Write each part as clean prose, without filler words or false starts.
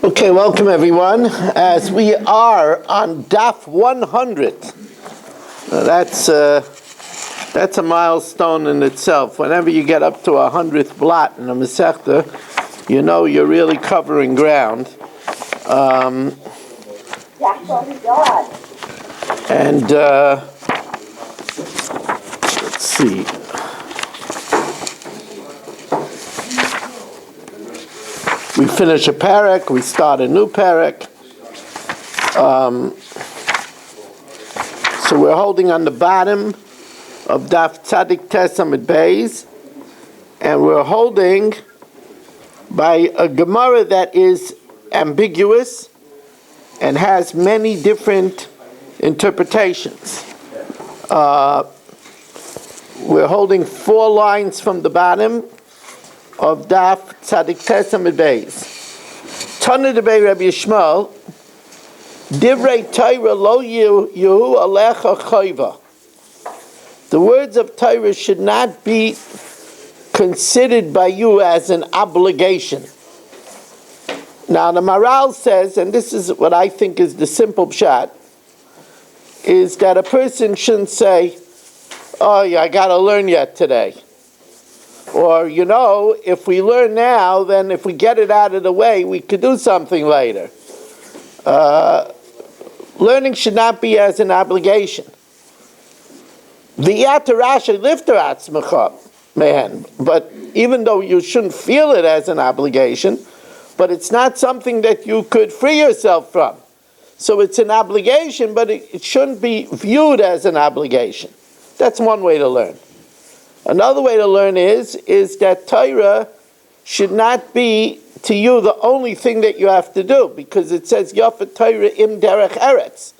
Okay, welcome everyone. As we are on Daf 100, that's a milestone in itself. Whenever you get up to 100th blot in a Masechta, you know you're really covering ground. Let's see. We finish a parak, we start a new parak. So we're holding on the bottom of Daf Tzadik Tes Amid Beis, and we're holding by a Gemara that is ambiguous and has many different interpretations. We're holding 4 lines from the bottom of Daf Tzadik Tes Amid Beis. Tana debei Rabbi Yishmael, Divrei Torah lo yehu alecha chayva. The words of Torah should not be considered by you as an obligation. Now the Maral says, and this is what I think is the simple pshat, is that a person shouldn't say, oh yeah, I got to learn yet today. Or, if we learn now, then if we get it out of the way, we could do something later. Learning should not be as an obligation. But even though you shouldn't feel it as an obligation, but it's not something that you could free yourself from. So it's an obligation, but it shouldn't be viewed as an obligation. That's one way to learn. Another way to learn is that Torah should not be to you the only thing that you have to do, because it says Yafet Torah im derech eretz,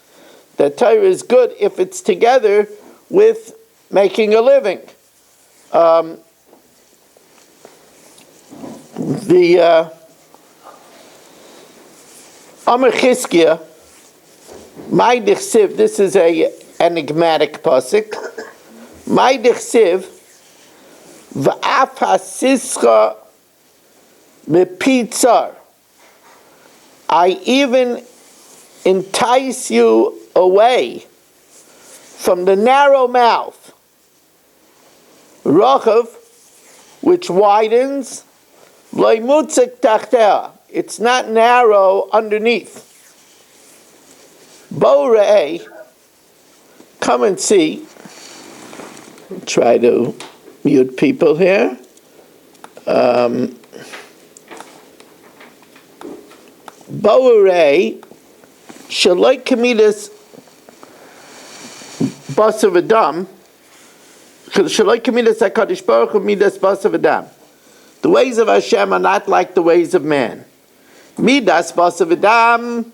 that Torah is good if it's together with making a living. The Amar Chizkiah, my dichsiv, this is a enigmatic pasuk. My dichsiv v'af hasischa mepitzar. I even entice you away from the narrow mouth, Rachav, which widens, lo mutzik tachtea. It's not narrow underneath. Bo re'eh, come and see. Try to mute people here. Bo'urei shaloi kamidas basav adam shaloi kamidas hakadosh baruch hu midas basav adam. The ways of Hashem are not like the ways of man. Midas basav adam,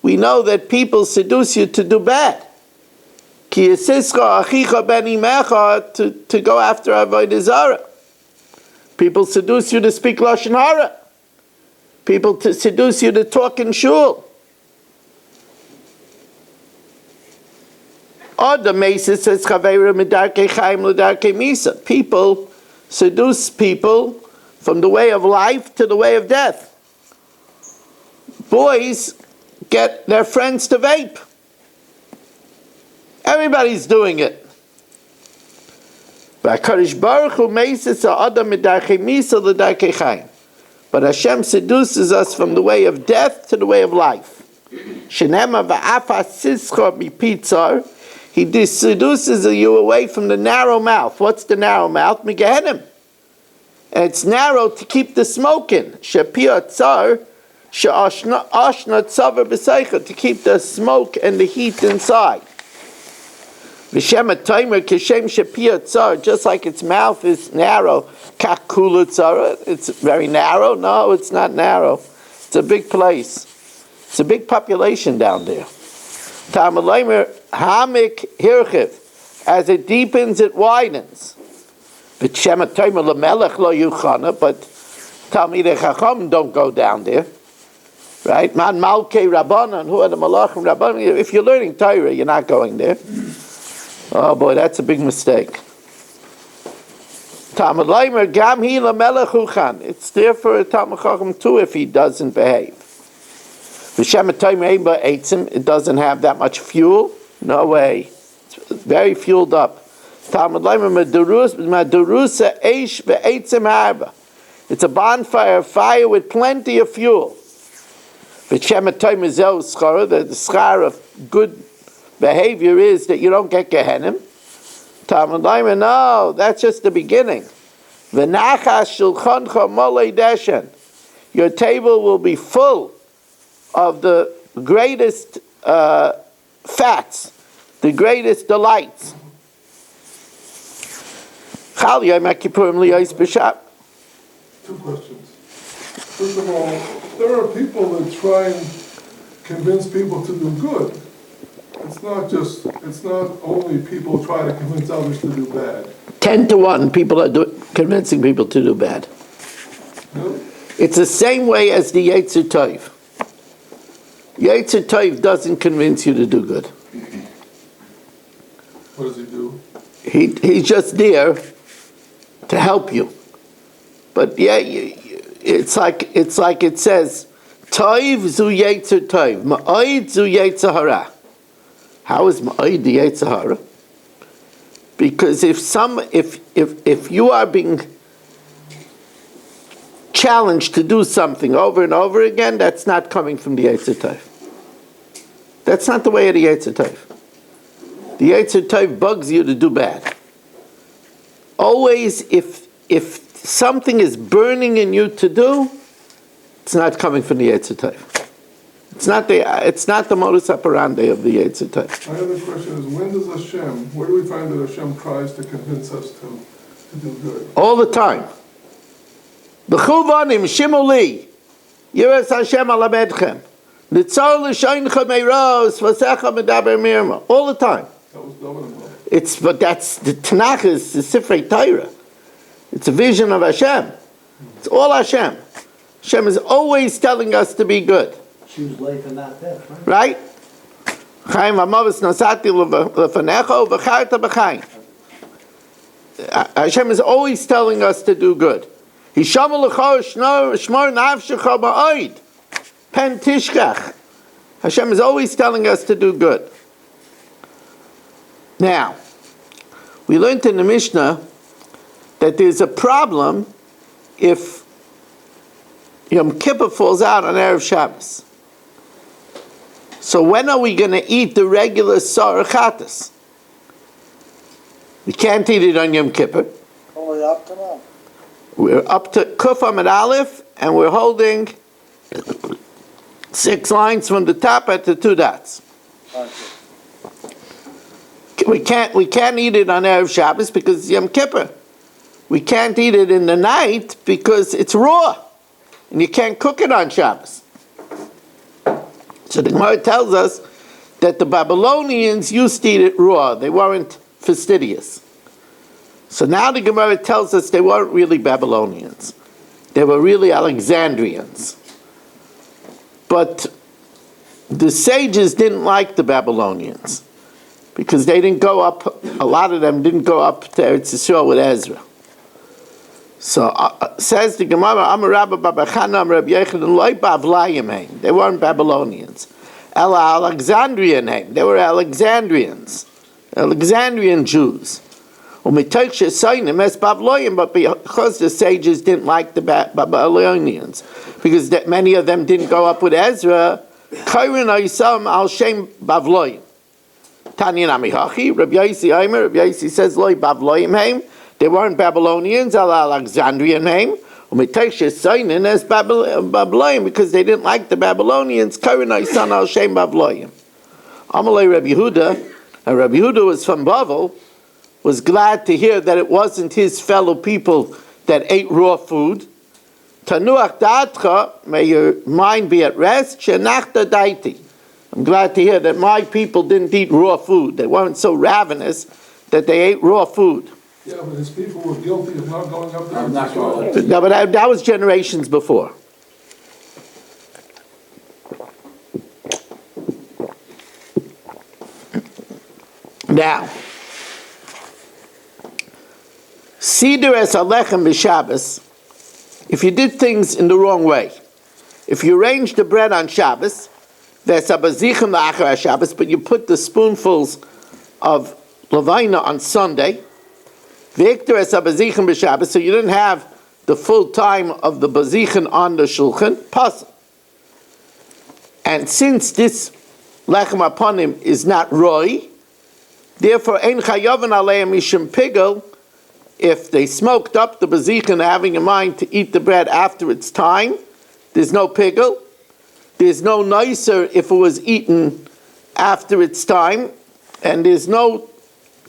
we know that people seduce you to do bad. Ki yisischa achicha ben imecha, to go after avodah zarah. People seduce you to speak lashon hara. People to seduce you to talk in shul. Other Mesa says chaveira midarkei chaim l'darkei misa. People seduce people from the way of life to the way of death. Boys get their friends to vape. Everybody's doing it. But Hashem seduces us from the way of death to the way of life. He seduces you away from the narrow mouth. What's the narrow mouth? Megahenim. And it's narrow to keep the smoke in. To keep the smoke and the heat inside. Just like its mouth is narrow, it's very narrow. No, it's not narrow. It's a big place. It's a big population down there. As it deepens, it widens. But Talmidei Chacham don't go down there. Right? Man Malkei Rabbanan, who are the Malachim Rabbanan? If you're learning Torah, you're not going there. Oh boy, that's a big mistake. It's there for a Talmid Chacham too if he doesn't behave. It doesn't have that much fuel. No way. It's very fueled up. It's a bonfire, fire with plenty of fuel. The schar of good behavior is that you don't get Gehenim. No, that's just the beginning. Your table will be full of the greatest fats, the greatest delights. Two questions. First of all, there are people that try and convince people to do good. It's not only people try to convince others to do bad. 10-1, people are convincing people to do bad. Really? It's the same way as the Yetzer Tov. Yetzer Tov doesn't convince you to do good. What does he do? He's just there to help you. But yeah, it's like it says, Tov zu Yetzer Tov, Ma'od zu Yetzer Hara. How is Ma'od the Yetzer Hara? Because if you are being challenged to do something over and over again, that's not coming from the Yetzer Tov. That's not the way of the Yetzer Tov. The Yetzer Tov bugs you to do bad. Always, if something is burning in you to do, it's not coming from the Yetzer Tov. It's not the modus operandi of the Yetzer Tov. My other question is, where do we find that Hashem tries to convince us to do good? All the time. B'chuvanim shimuli, yiras Hashem alabedchem, nitzor l'shoincha meiros, v'secha medaber mirma. All the time. That was David. But that's the Tanakh is the Sifrei Torah. It's a vision of Hashem. It's all Hashem. Hashem is always telling us to be good. Choose life and not death, right? Chaim v'mavos nosati lefanecha v'charta b'chaim. Hashem is always telling us to do good. Hishamu l'cho shmor nafshecha ba'oid. Pen tishkach. Hashem is always telling us to do good. Now, we learned in the Mishnah that there's a problem if Yom Kippur falls out on Erev Shabbos. So when are we going to eat the regular Sar Chatas? We can't eat it on Yom Kippur. Only up to now. We're up to Kuf Amid Aleph, and we're holding 6 lines from the top at the 2 dots. We can't eat it on Erev Shabbos because it's Yom Kippur. We can't eat it in the night because it's raw, and you can't cook it on Shabbos. So the Gemara tells us that the Babylonians used to eat it raw. They weren't fastidious. So now the Gemara tells us they weren't really Babylonians. They were really Alexandrians. But the sages didn't like the Babylonians because they didn't go up, a lot of them didn't go up to Eretz Yisrael with Ezra. So says the Gemara, Amar Rabba Babachana, Amar Rabbi Yechanan, Loi Bavlayim heim. They weren't Babylonians. Ela Alexandrian heim. They were Alexandrians, Alexandrian Jews. But because the sages didn't like the Babylonians, because many of them didn't go up with Ezra, Kairin Aisam al Shem Bavloyim. Tanya Namihachi, Rabbi Yossi Aimer, Rabbi Yossi says, Loi Bavloyim heim. They weren't Babylonians, Alexandrian name. As Babylonian, because they didn't like the Babylonians. Karinai son al Shem Babylonian. Amalei Rabbi Yehuda, and Rabbi Yehuda was from Bavel, was glad to hear that it wasn't his fellow people that ate raw food. Tanuach da'atcha, may your mind be at rest. Shenachta daiti. I'm glad to hear that my people didn't eat raw food. They weren't so ravenous that they ate raw food. Yeah, but his people were guilty of not going up there. No, but that was generations before. Now, Seder es alechem b'Shabbos, if you did things in the wrong way, if you arranged the bread on Shabbos, V'esabazichim la'achar Shabbos, but you put the spoonfuls of levina on Sunday. V'ikter esabazichim b'Shabbos, so you didn't have the full time of the bazichin on the shulchan. Puzzle. And since this lechem aponim is not roy, therefore ein chayavan aleim mishum pigel. If they smoked up the bazichin having in mind to eat the bread after its time, there's no pigel. There's no nicer if it was eaten after its time, and there's no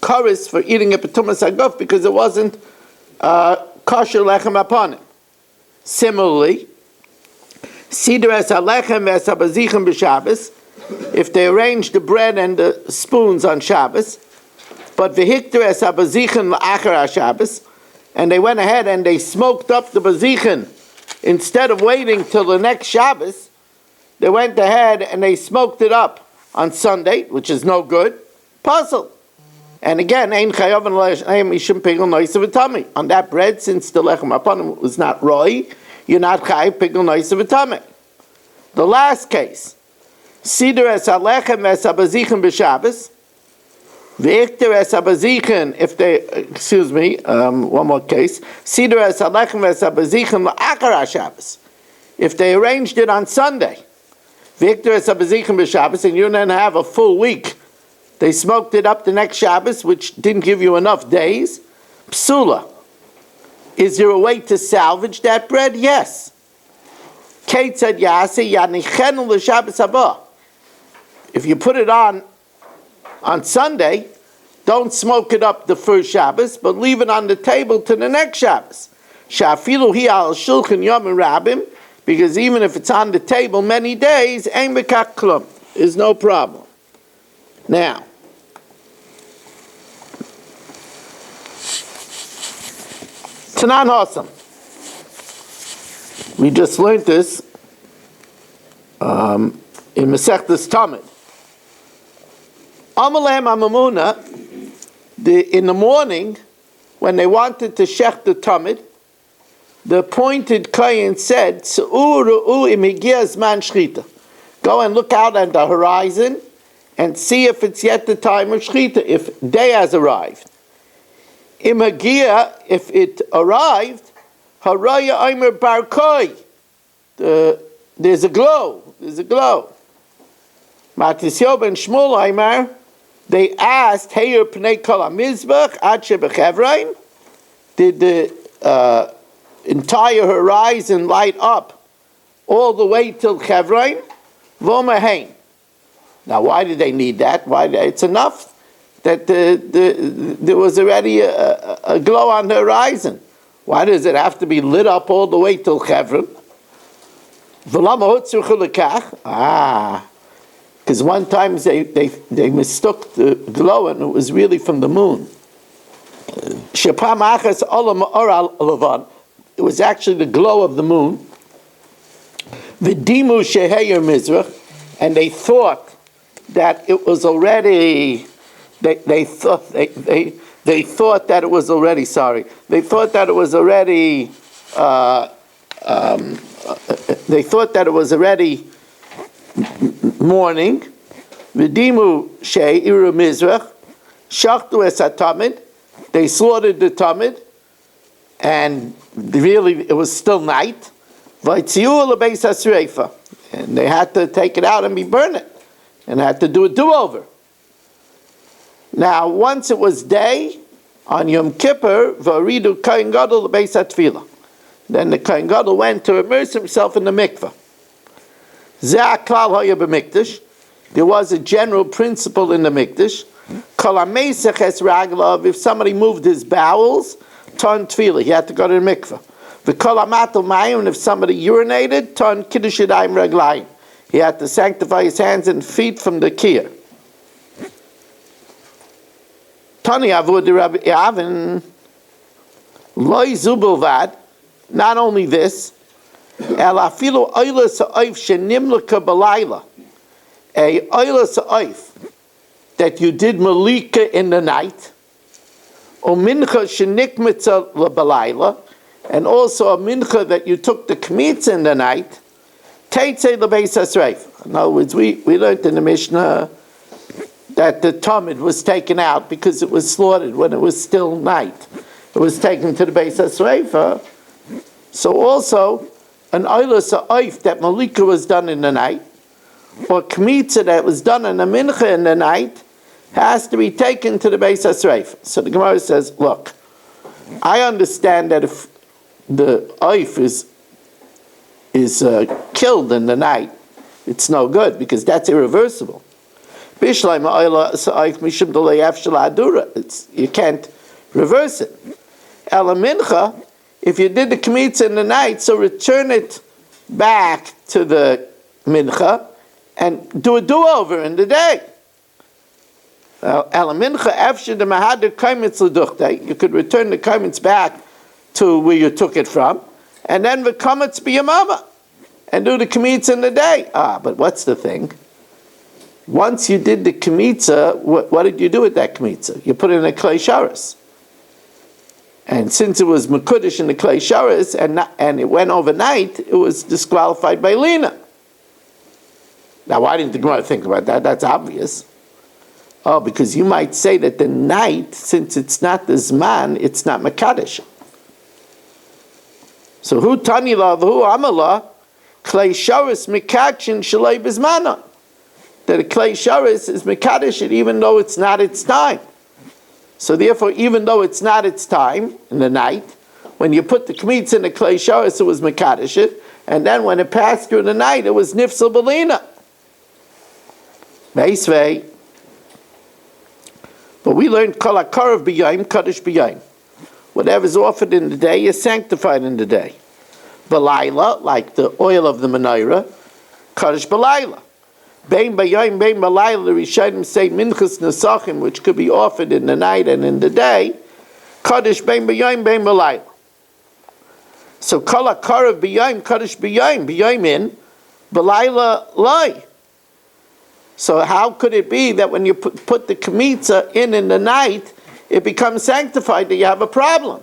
chorus for eating a petumas aguf because it wasn't kosher lechem aponim. Similarly, siddur es halechem es habazichim b'Shabbos, if they arrange the bread and the spoons on Shabbos, but v'hikter es habazichim la'achar Shabbos, and they went ahead and they smoked up the bazichin instead of waiting till the next Shabbos, they went ahead and they smoked it up on Sunday, which is no good. Puzzle. And again, ein chayav and mishum pigel noisa v'tamei. On that bread, since the lechem aponim was not roy, you're not chayav pigel noisa v'tamei. The last case, siddur es halechem es habazichim b'Shabbos, v'ikter es habazichim, if they, one more case, siddur es halechem es habazichim la'achar Shabbos, if they arranged it on Sunday, v'ikter es habazichim b'Shabbos, and you didn't have a full week, they smoked it up the next Shabbos, which didn't give you enough days. Psula. Is there a way to salvage that bread? Yes. Kate said, if you put it on Sunday, don't smoke it up the first Shabbos, but leave it on the table to the next Shabbos. Shafilu hi al shulchan yom rabim, because even if it's on the table many days, ein bekach klum, is no problem. Now, Tanan Hasam. We just learned this in Masechtas Tamid. Amalem Amamuna, in the morning, when they wanted to shech the Tamid, the appointed Kohen said, go and look out at the horizon and see if it's yet the time of Shechita, if day has arrived. Imagia, if it arrived, Haraya Aimer Barkoi, there's a glow. Matisyo ben Shmuel Aimer, they asked, Heyer Pnei Kol HaMizbach, Ad Shebechevrain, did the entire horizon light up all the way till Chevrain? Vomahain. Now, why did they need that? It's enough that there was already a glow on the horizon. Why does it have to be lit up all the way till Chevron? Because one time they mistook the glow and it was really from the moon. It was actually the glow of the moon. V'dimu sheheyer mizrach, and they thought that it was already. They thought that it was already. Sorry, they thought that it was already. They thought that it was already morning. V'dimu sheheyer mizrach, shachtu es hatamid. They slaughtered the tamid, and really it was still night. And they had to take it out and burn it, and had to do a do-over. Now, once it was day, on Yom Kippur, Varidu Kohen Gadol Beis HaTfilah. Then the Kohen Gadol went to immerse himself in the mikveh. Zeh klal haya b'mikdash. There was a general principle in the mikdash. Kol ha-meisech es raglav, if somebody moved his bowels, ton tefillah, he had to go to the mikveh. V'kol ha-matal mayim, if somebody urinated, ton kiddush yadayim raglayim, he had to sanctify his hands and feet from the kiyah. Tani avud Rabbi Avin, loy zubelvad, not only this, el afilu oilas ha'oif shenimleka b'layla, a oilas ha'oif, that you did malika in the night, or mincha shenikmitza b'layla, and also a mincha that you took the kmitza in the night, Teitzei lebeis hasreif. In other words, we learned in the Mishnah that the tamid was taken out because it was slaughtered when it was still night. It was taken to the beis hasreifa. So also, an oilus oif that malika was done in the night, or kmitza that was done in a mincha in the night, has to be taken to the beis hasreifa. So the Gemara says, look, I understand that if the oif is killed in the night, it's no good because that's irreversible. You can't reverse it. Ela mincha, if you did the kmitza in the night, so return it back to the mincha and do a do-over in the day. Ela mincha after the mahader kaimitz l'duchte, you could return the kaimitz back to where you took it from, and then the kamitz b'yamama, and do the kmitza in the day. But what's the thing? Once you did the kmitza, what did you do with that kmitza? You put it in a klei sharas. And since it was mekudesh in the klei sharas and it went overnight, it was disqualified by lina. Now, why didn't the Gemara think about that? That's obvious. Oh, because you might say that the night, since it's not the zman, it's not mekadesh. So who tani la who amala klei sharas mekachin shalei bizmana. That a klei sharas is mekadesh it even though it's not its time. So therefore, even though it's not its time in the night, when you put the kmitz in the klei sharas, it was mekadesh it, and then when it passed through the night, it was nifsal belina. Meisvei. But we learned kol hakarav b'yayim kaddish b'yayim. Whatever's offered in the day is sanctified in the day. B'layla, like the oil of the menorah, kaddish b'layla. Bein b'yayim, bein b'layla, the Rishonim say minchas nesachim, which could be offered in the night and in the day, kaddish bein b'yayim, bein b'layla. So kol hakarav b'yayim, kaddish b'yayim, b'yayim in, b'layla lay. So how could it be that when you put the kmitza in the night, it becomes sanctified, that you have a problem?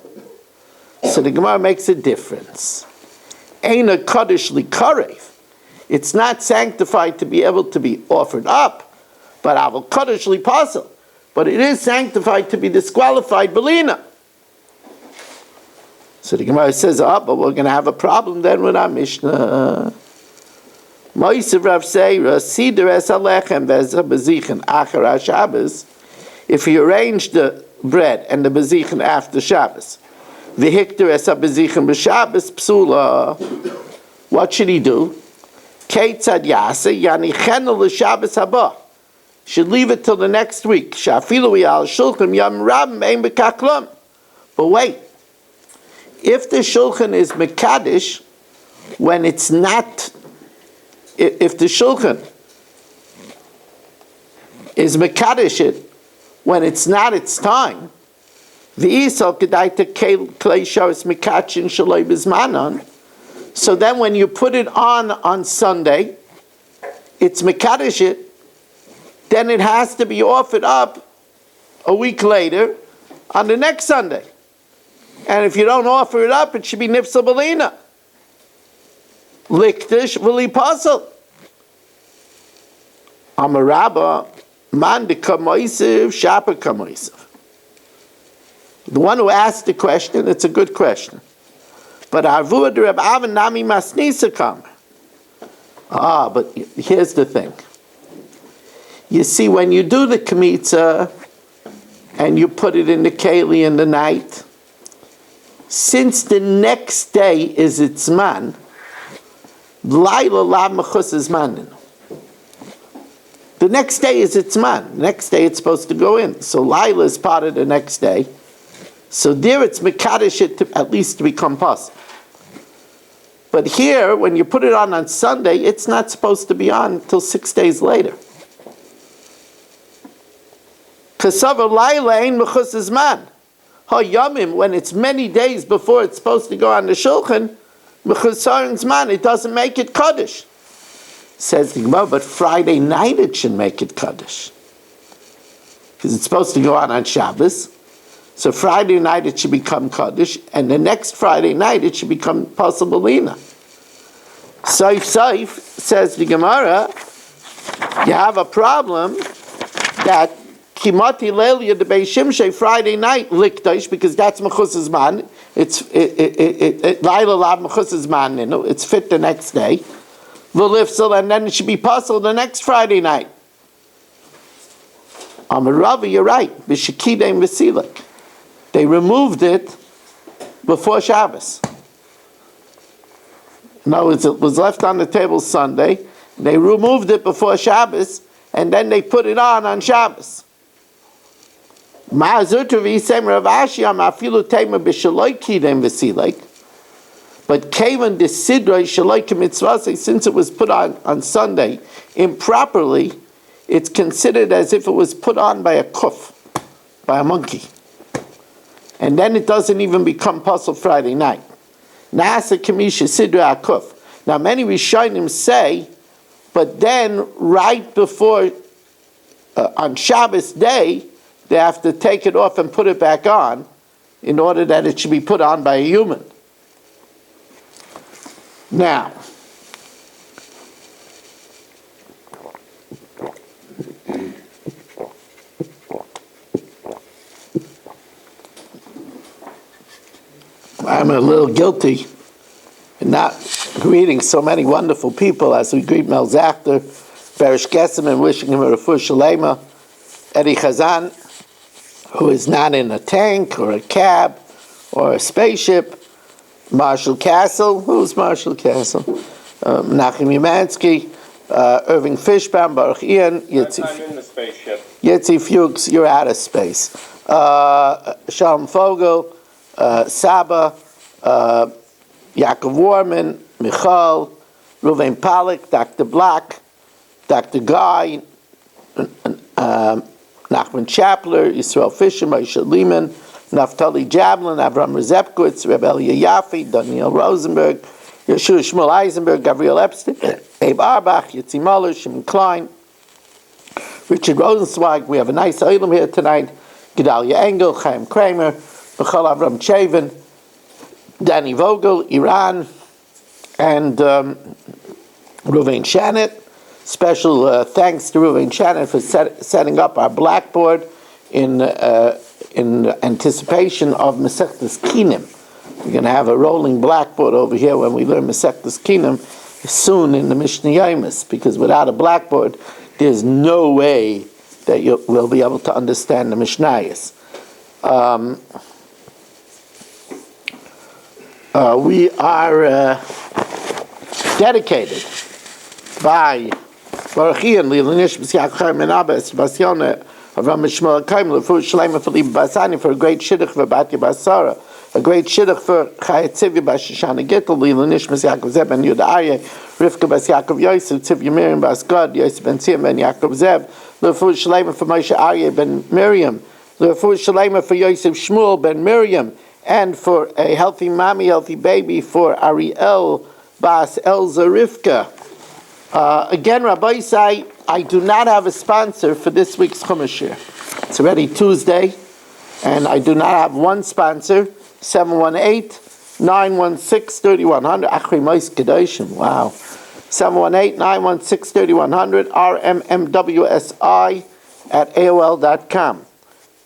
So the Gemara makes a difference. Eina kaddish likarev. It's not sanctified to be able to be offered up, but avol kaddish lipasul. But it is sanctified to be disqualified belina. So the Gemara says, but we're going to have a problem then with our Mishnah. Moisav Rav Seira, Sider es alechem v'ezah bezichen achar Shabbos. If you arrange the bread and the bezichen after Shabbos, v'hikter es bezichen b'Shabbos psula, what should he do? Keitzad yase yanichenu l'Shabbos haba. Should leave it till the next week. Shafilu yal shulchan yam rabim ein b'kaklum. But wait, if the shulchan is mekadesh when it's not. If the shulchan is mekadesh it when it's not its time, v'isal kedaita klei sharas mekachin shaloi bizmanon. So then, when you put it on Sunday, it's mekadesh it. Then it has to be offered up a week later on the next Sunday. And if you don't offer it up, it should be nifsal belina. Liktish v'li pasal. Amarabba man de kamoisiv shapa kamoisiv. The one who asked the question, it's a good question. But arvua de Reb Avin nami masnisa kam. But here's the thing. You see, when you do the kmitza and you put it in the keli in the night, since the next day is its man, the next day is its man. The next day it's supposed to go in. So Laila is part of the next day. So there it's mekadesh it to, at least to become possible. But here, when you put it on Sunday, it's not supposed to be on until 6 days later. Kasava Laila ain't mechus man. Ha yamim, when it's many days before it's supposed to go on the shulchan, man, it doesn't make it Kaddish. Says the Gemara, but Friday night it should make it Kaddish. Because it's supposed to go on Shabbos. So Friday night it should become Kaddish, and the next Friday night it should become possible Lina. Saif, says the Gemara, you have a problem that Kimati Lelia the Beis Shimshei Friday night likdash, because that's Mechus's man. It's Laila Lav Mechus's man, it's fit the next day. V'lifsel, and then it should be puzzled the next Friday night. Amaravi, you're right. B'shekidei v'silek. They removed it before Shabbos. In other words, it was left on the table Sunday. They removed it before Shabbos, and then they put it on Shabbos. But Kavan the Sidra Shaloikim Mitzvah, since it was put on Sunday improperly, it's considered as if it was put on by a kuf, by a monkey. And then it doesn't even become Puzzle Friday night. Nasa Kamisha Sidra Akuf. Now many Rishonim say, but then right before, on Shabbos day, they have to take it off and put it back on in order that it should be put on by a human. Now, I'm a little guilty in not greeting so many wonderful people as we greet Mel Zachter, Berish Gesem, and wishing him a refuah shalema, Eddie Chazan, who is not in a tank or a cab or a spaceship, Marshall Castle, who's Marshall Castle? Menachem Umansky, Irving Fishbaum, Baruch Ian, I'm in the spaceship. Yitzi Fuchs, you're out of space. Shalom Fogel, Saba, Yaakov Warman, Michal, Ruvain Pollack, Dr. Black, Dr. Guy, Nachman Chapler, Yisrael Fisher, Moshe Lehman, Naftali Jablin, Avram Rezepkowitz, Reb Elia Yaffe, Daniel Rosenberg, Yeshua Shmuel Eisenberg, Gabriel Epstein, Abe Arbach, Yitzi Muller, Shimon Klein, Richard Rosenzweig. We have a nice item here tonight. Gedalia Engel, Chaim Kramer, Michal Avram Chavin, Danny Vogel, Iran, and Ruvain Shannon. Special thanks to Ruvain Shannon for setting up our blackboard in anticipation of Masechtas Kinim. We're going to have a rolling blackboard over here when we learn Masechtas Kinim soon in the Mishnah Yomis, because without a blackboard, there's no way that you will be able to understand the Mishnayos. We are dedicated by Baruch Ian, Lilanish, B'Siach Menabes, Basyona, Avram Shmuel Kaim, Lefu Shalema for Liba Basani, for a great shidduch for Batya Basara, a great shidduch for Chayat Tzivya Bashishana Gittel, Lilanish, B'Siach Zeb ben Yuda Arye, Rivka B'Siach Yosef, Tzivya Miriam Bas God, Yosef ben Tzim ben Yaakov Zeb, Lefu Shalema for Moshe Arye ben Miriam, Lefu Shalema for Yosef Shmuel ben Miriam, and for a healthy mommy, healthy baby for Ariel Bas Elza Rivka. Again, Rabbi Isai, I do not have a sponsor for this week's Chumash Shir. It's already Tuesday, and I do not have one sponsor. 718-916-3100. Achri Mois Kedoshim. Wow. 718-916-3100.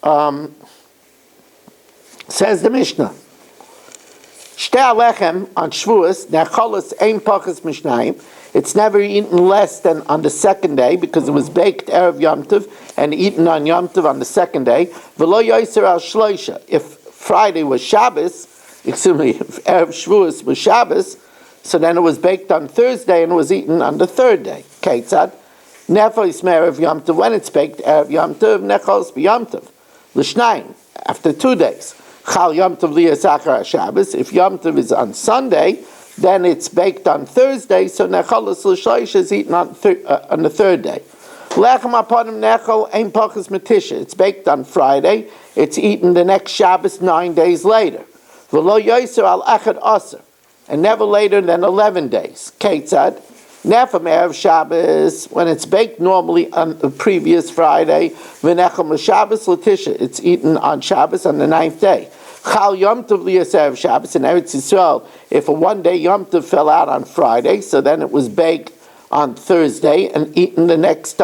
rmmwsi@aol.com. Says the Mishnah. Shtei alechem on Shavuos, necholos ein pachas mishnayim. It's never eaten less than on the second day, because it was baked Erev Yom Tov and eaten on Yom Tov on the second day. V'lo yoser al shloisha. If Friday was Shabbos, if Erev Shavuos was Shabbos, so then it was baked on Thursday and was eaten on the third day. Ketzad nefos me'erev Yom Tov. When it's baked Erev Yom Tov, nechos b'Yom Tov l'shnayim, after 2 days. Chal Yom Tov liyasachar Shabbos. If Yom Tov is on Sunday, then it's baked on Thursday, so nechalos l'shloish is eaten on the third day. Lechem aponim nechol ein pachas metisha. It's baked on Friday. It's eaten the next Shabbos 9 days later. V'lo yoser al echad aser, and never later than 11 days. Ketzad nefam erev Shabbos, when it's baked normally on the previous Friday. V'nechol l'Shabbos l'tisha. It's eaten on Shabbos on the 9th day. Chal Yom Tov liyas erev Shabbos in Eretz Yisrael. If a one-day Yom Tov fell out on Friday, so then it was baked on Thursday and eaten the next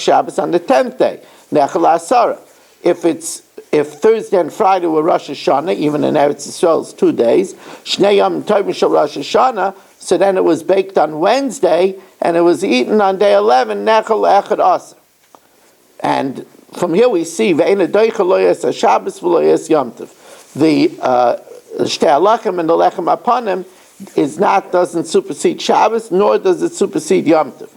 Shabbos on the 10th day. Nechel Asara. If Thursday and Friday were Rosh Hashanah, even in Eretz Yisrael it's 2 days, Shnei Yom Tovim shel Rosh Hashanah, so then it was baked on Wednesday and it was eaten on day 11, Nechel Echad Asar. And from here we see Ve'ena Doicha Lo Yas HaShabbos V'Lo Yas Yom Tov. The Shtei HaLechem and the Lechem Apanim doesn't supersede Shabbos, nor does it supersede Yom Tov.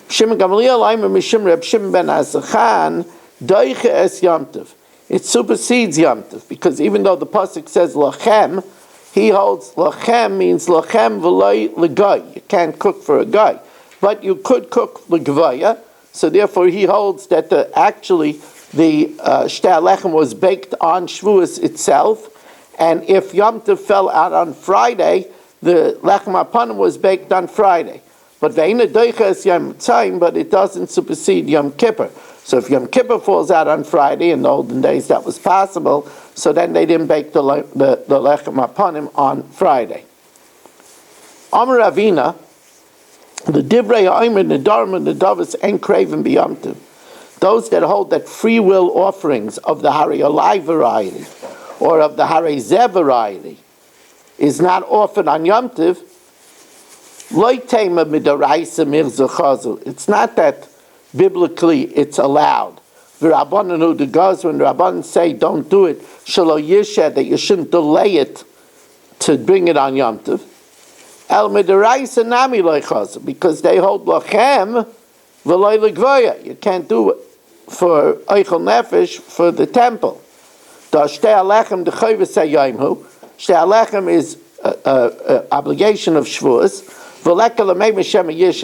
Shimon Gamliel Aimer Mishim Reb Shimon ben Azachan Doicha Es Yom Tov. It supersedes Yom Tov, because even though the pasuk says Lachem, he holds Lachem means Lachem V'Loi L'Goy. You can't cook for a guy, but you could cook L'Gvaya. So therefore he holds that the Shtei HaLechem was baked on Shavuos itself, and if Yom Tov fell out on Friday, the Lechem Apanim was baked on Friday. But Ve'ena Doicha Es Yom Tzayim, but it doesn't supersede Yom Kippur. So if Yom Kippur falls out on Friday, in the olden days that was possible, so then they didn't bake the Lechem Apanim on Friday. Amar Ravina, the Divrei Ha'omer, the Darim, and the Davos, and Craven B'Yom Tov, those that hold that free will offerings of the Harei Olai variety or of the Harei Zeh variety is not offered on Yom Tov, Lo Tema Midaraisa Mirza Chazul. It's not that biblically it's allowed. The Rabbanan who the goes when the Rabbanan say don't do it, Shalo Yished, that you shouldn't delay it to bring it on Yom Tov. El Midaraisa Nami Lo Chazul, because they hold Lachem V'Lo L'Gvoya. You can't do it for Eichel Nefesh for the temple. The Shtei HaLechem the Chayvus HaYomhu. Shtei HaLechem is obligation of Shavuos.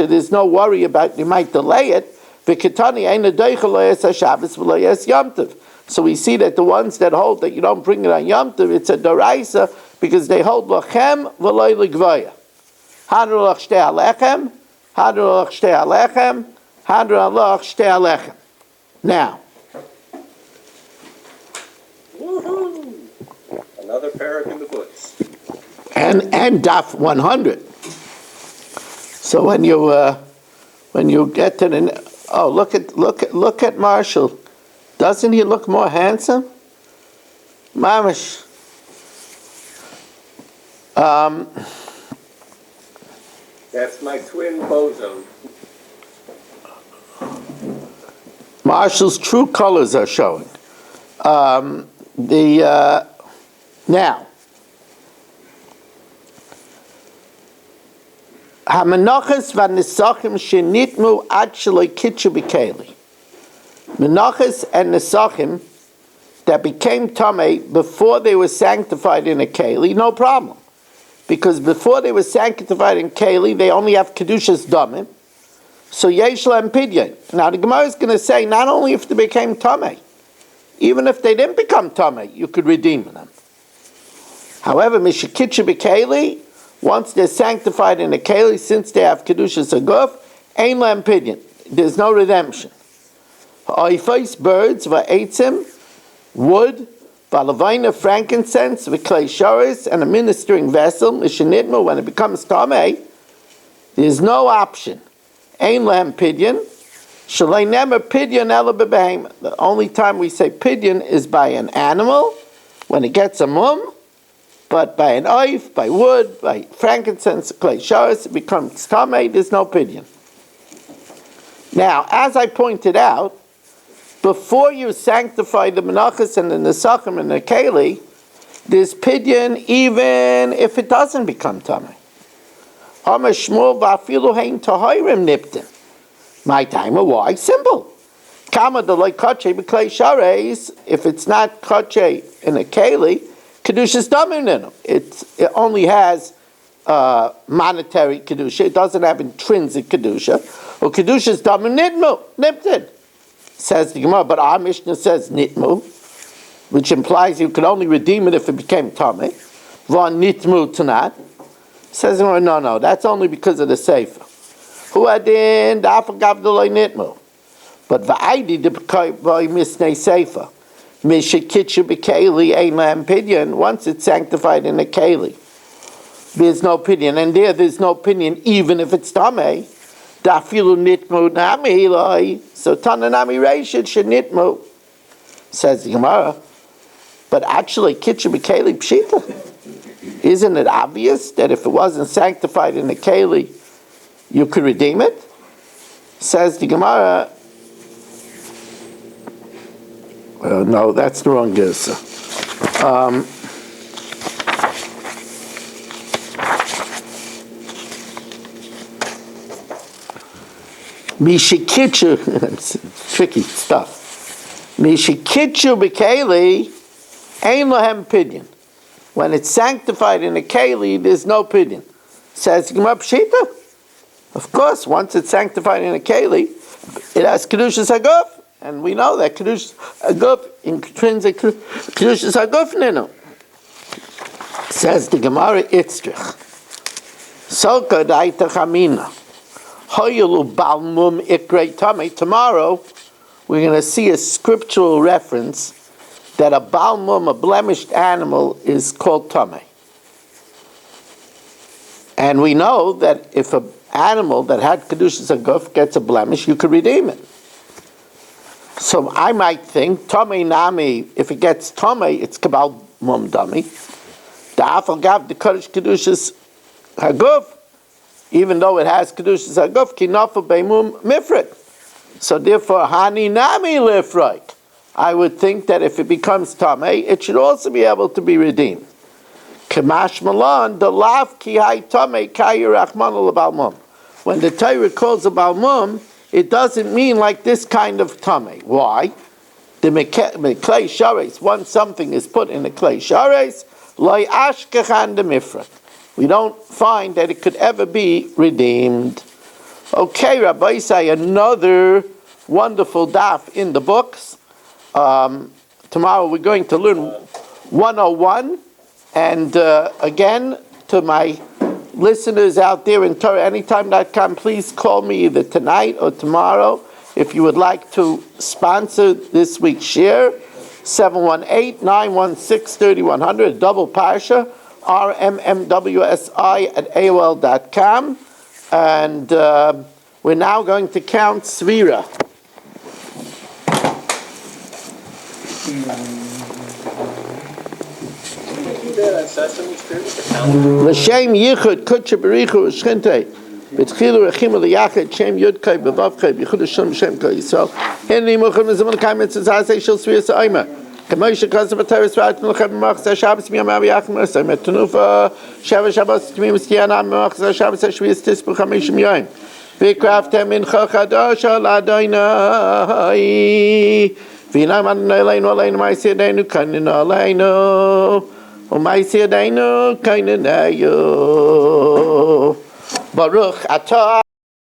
There's no worry about you might delay it. So we see that the ones that hold that you don't bring it on Yom Tov, it's a Doraisa, because they hold Lachem V'Lo L'Gvoya. Hadru Lach Shtei HaLechem, Hadru Lach Shtei HaLechem, Hadru Lach Shtei HaLechem. Now, woohoo! Another parak in the books. and Daf 100. So when you get to the look at Marshall, doesn't he look more handsome? Mamish. That's my twin boson. Marshall's true colors are showing. Now. Menachos v'nesachim shenitmu ad shelo kitchu b'keli. Menachos and nesachim that became tamei before they were sanctified in a keli, no problem, because before they were sanctified in keli, they only have kedushas damim. So yesh lahem pidyon. Now the Gemara is going to say not only if they became tamei, even if they didn't become tamei, you could redeem them. However, mishakitchu b'keli, once they're sanctified in a keli, since they have kedushas aguf, ein lahem pidyon. There's no redemption. Ha'ifais birds va'etzim, wood, va'lavina, frankincense, v'klei sharis, and a ministering vessel, mishenitmu, when it becomes tamei, there's no option. Ein lahem pidyon. Shalei nemer pidyon ela b'behem. The only time we say pidyon is by an animal, when it gets a mum, but by an oif, by wood, by frankincense, clay sharis, it becomes tamei, there's no pidyon. Now, as I pointed out, before you sanctify the menachos and the nesachim and the keli, there's pidyon even if it doesn't become tamei. Amar Shmuel v'afilu hein tahirim niptin. My time, why? Simple. Kama delay kache b'klei shareis. If it's not kache in a keli, kedushas damin in them. It only has monetary kedusha. It doesn't have intrinsic kedusha. Or kedushas damin niptin. Says the Gemara, but our Mishnah says nitmu, which implies you could only redeem it if it became tamei. Von nitmu tanat. Says no, that's only because of the sefer. Who adin dafagav delay nitmu, but va'idi de misnei sefer. Mishikitchu b'keli ein lahem pidyon. Once it's sanctified in a keli, there's no pidyon, and there's no pidyon even if it's tamei. Dafilu nitmu nami eloi. So tananami reishit shenitmu, says the Gemara. But actually, kitchu b'keli pshita. Isn't it obvious that if it wasn't sanctified in a keli, you could redeem it? Says the Gemara. No, that's the wrong girsa. Mishikitchu, it's tricky stuff. Mishikitchu b'keli, ein lahem pidyon. When it's sanctified in a keli, there's no pidyon. Says Gemara Pshita. Of course, once it's sanctified in a keli, it has kedushas haguf, and we know that kedushas haguf, intrinsic kedushas haguf nino. Says the Gemara Itzrich. Soka daita chamina. Hoyelu balmum ikrei tamei. Tomorrow, we're going to see a scriptural reference that a balmum, a blemished animal, is called tamei. And we know that if an animal that had kedushas haguf gets a blemish, you could redeem it. So I might think tamei nami, if it gets tamei, it's kabal mum dami. The afal gav the kodesh kedushas haguf, even though it has kedushas haguf, kinafu beimum mifrit. So therefore, hani nami lifrite. I would think that if it becomes tamei, it should also be able to be redeemed. Kamash malan the lav ki hay tamei kayu rachmanu lebalmum. When the Torah calls a balmum, it doesn't mean like this kind of tamei. Why? The clay shares. Once something is put in a clay shares, loy ashkechan de mifrat. We don't find that it could ever be redeemed. Okay, Rabbi say another wonderful daf in the books. Tomorrow we're going to learn 101, and again, to my listeners out there in TorahAnytime.com, please call me either tonight or tomorrow if you would like to sponsor this week's share. 718-916-3100, double parsha, rmmwsi@aol.com, and we're now going to count svira. Sesame Street. L'shem yichud kutche berichu u'shchinte b'tchilu rechim u'liyachid shem yudkai b'vavchai b'yichud Hashem shem kol Yisrael hinni muchim l'zimon kai mitzvah zazei shel svira sa'omer k'moshe kazav b'teres v'at m'lechem b'mach zeh Shabbos miyam av'yachim m'asay metunufa sheva Shabbos t'mim s'tiyana b'mach zeh Shabbos ha'shviyas tispu chamishim yoyim v'kraftem mincha chadasha l'adonai v'inam adonai leinu aleinu ma'aseh yadeinu kainin aleinu U'ma'aseh yadeinu kainin ayu Baruch atah